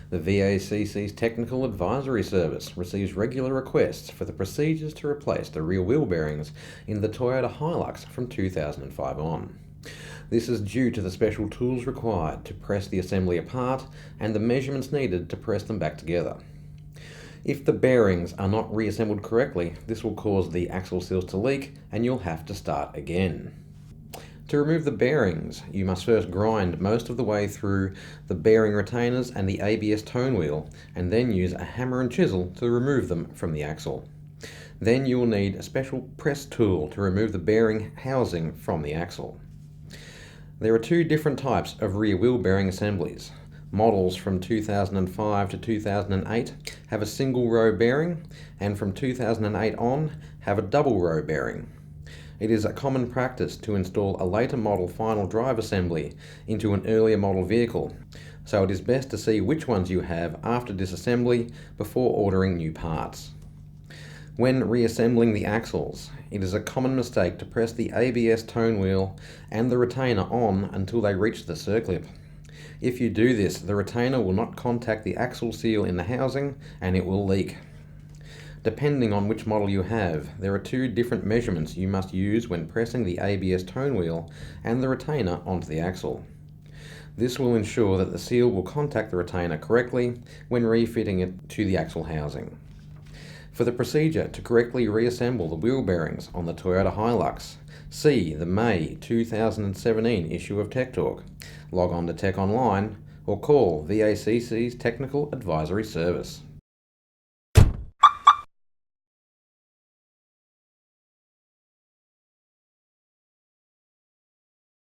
The VACC's Technical Advisory Service receives regular requests for the procedures to replace the rear wheel bearings in the Toyota Hilux from 2005 on. This is due to the special tools required to press the assembly apart and the measurements needed to press them back together. If the bearings are not reassembled correctly, this will cause the axle seals to leak and you'll have to start again. To remove the bearings, you must first grind most of the way through the bearing retainers and the ABS tone wheel, and then use a hammer and chisel to remove them from the axle. Then you will need a special press tool to remove the bearing housing from the axle. There are two different types of rear wheel bearing assemblies. Models from 2005 to 2008 have a single row bearing, and from 2008 on have a double row bearing. It is a common practice to install a later model final drive assembly into an earlier model vehicle, so it is best to see which ones you have after disassembly before ordering new parts. When reassembling the axles, it is a common mistake to press the ABS tone wheel and the retainer on until they reach the circlip. If you do this, the retainer will not contact the axle seal in the housing and it will leak. Depending on which model you have, there are two different measurements you must use when pressing the ABS tone wheel and the retainer onto the axle. This will ensure that the seal will contact the retainer correctly when refitting it to the axle housing. For the procedure to correctly reassemble the wheel bearings on the Toyota Hilux, see the May 2017 issue of Tech Talk, log on to Tech Online, or call VACC's Technical Advisory Service.